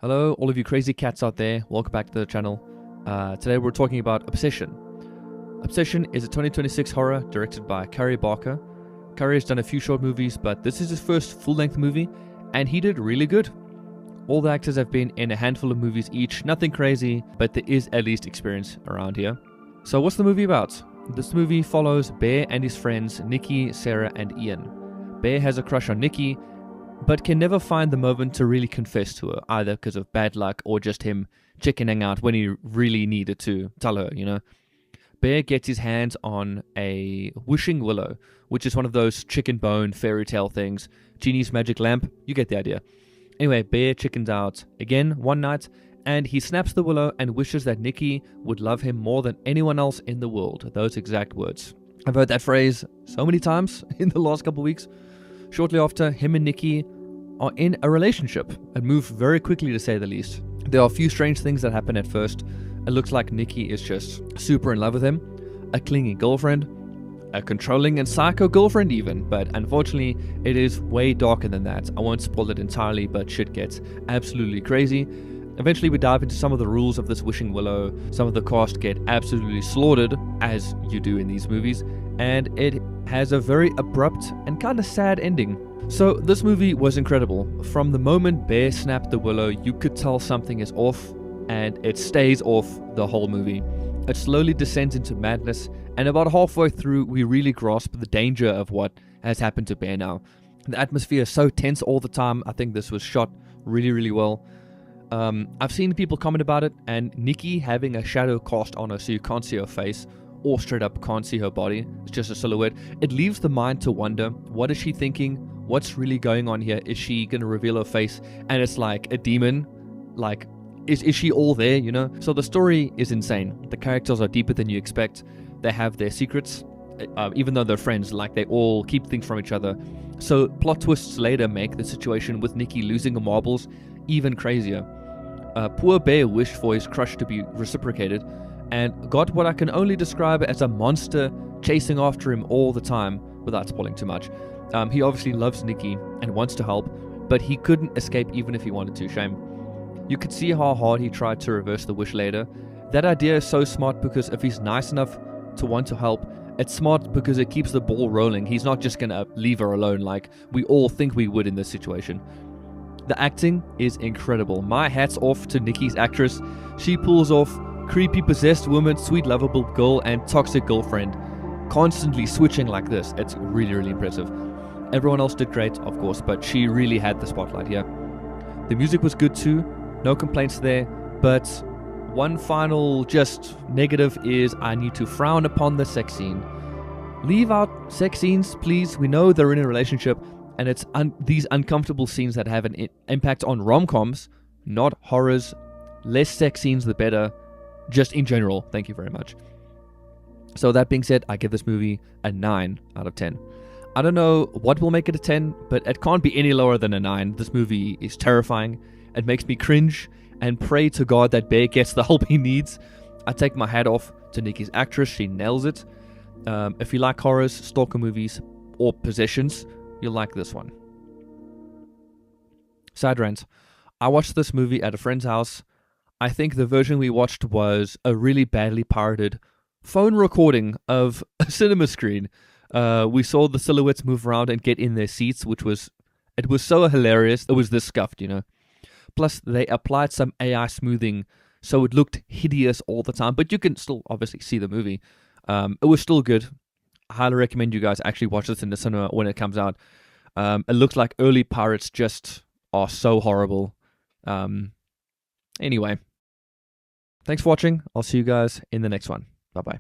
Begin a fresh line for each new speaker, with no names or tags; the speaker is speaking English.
Hello, all of you crazy cats out there. Welcome back to the channel. Today we're talking about Obsession. Obsession is a 2026 horror directed by Carey Barker. Carey has done a few short movies, but this is his first full-length movie, and he did really good. All the actors have been in a handful of movies each, nothing crazy, but there is at least experience around here. So what's the movie about? This movie follows Bear and his friends Nikki, Sarah, and Ian. Bear has a crush on Nikki, but can never find the moment to really confess to her, either because of bad luck or just him chickening out when he really needed to tell her, Bear gets his hands on a wishing willow, which is one of those chicken bone fairy tale things. Genie's magic lamp, you get the idea. Anyway, Bear chickens out again one night, and he snaps the willow and wishes that Nikki would love him more than anyone else in the world. Those exact words. I've heard that phrase so many times in the last couple of weeks. Shortly after, him and Nikki are in a relationship and move very quickly, to say the least. There are a few strange things that happen at first. It looks like Nikki is just super in love with him, a clingy girlfriend, a controlling and psycho girlfriend even, but unfortunately it is way darker than that. I won't spoil it entirely, but shit gets absolutely crazy. Eventually we dive into some of the rules of this wishing willow. Some of the cast get absolutely slaughtered, as you do in these movies, and it has a very abrupt and kind of sad ending. So this movie was incredible. From the moment Bear snapped the willow, you could tell something is off, and it stays off the whole movie. It slowly descends into madness, and about halfway through we really grasp the danger of what has happened to Bear now. The atmosphere is so tense all the time. I think this was shot really well. I've seen people comment about it, and Nikki having a shadow cast on her so you can't see her face, or straight up can't see her body, it's just a silhouette. It leaves the mind to wonder, what is she thinking? What's really going on here? Is she gonna reveal her face and it's like a demon? Like, is she all there, So the story is insane. The characters are deeper than you expect. They have their secrets, even though they're friends, like they all keep things from each other. So plot twists later make the situation with Nikki losing her marbles even crazier. Poor Bear wished for his crush to be reciprocated, and got what I can only describe as a monster chasing after him all the time, without spoiling too much. He obviously loves Nikki and wants to help, but he couldn't escape even if he wanted to. Shame. You could see how hard he tried to reverse the wish later. That idea is so smart, because if he's nice enough to want to help, it's smart because it keeps the ball rolling. He's not just gonna leave her alone like we all think we would in this situation. The acting is incredible. My hat's off to Nikki's actress. She pulls off creepy possessed woman, sweet lovable girl, and toxic girlfriend, constantly switching like this. It's really impressive. Everyone else did great, of course, but she really had the spotlight here. The music was good too, no complaints there, but one final just negative is I need to frown upon the sex scene. Leave out sex scenes, please. We know they're in a relationship, and it's these uncomfortable scenes that have an impact on rom-coms, not horrors. Less sex scenes, the better. Just in general, thank you very much. So that being said, I give this movie a 9 out of 10. I don't know what will make it a 10, but it can't be any lower than a 9. This movie is terrifying. It makes me cringe and pray to God that Bear gets the help he needs. I take my hat off to Nikki's actress. She nails it. If you like horrors, stalker movies, or possessions, you'll like this one. Side rant. I watched this movie at a friend's house. I think the version we watched was a really badly pirated phone recording of a cinema screen. We saw the silhouettes move around and get in their seats, it was so hilarious. It was this scuffed, Plus, they applied some AI smoothing, so it looked hideous all the time, but you can still obviously see the movie. It was still good. I highly recommend you guys actually watch this in the cinema when it comes out. It looks like early pirates just are so horrible. Anyway, thanks for watching. I'll see you guys in the next one. Bye-bye.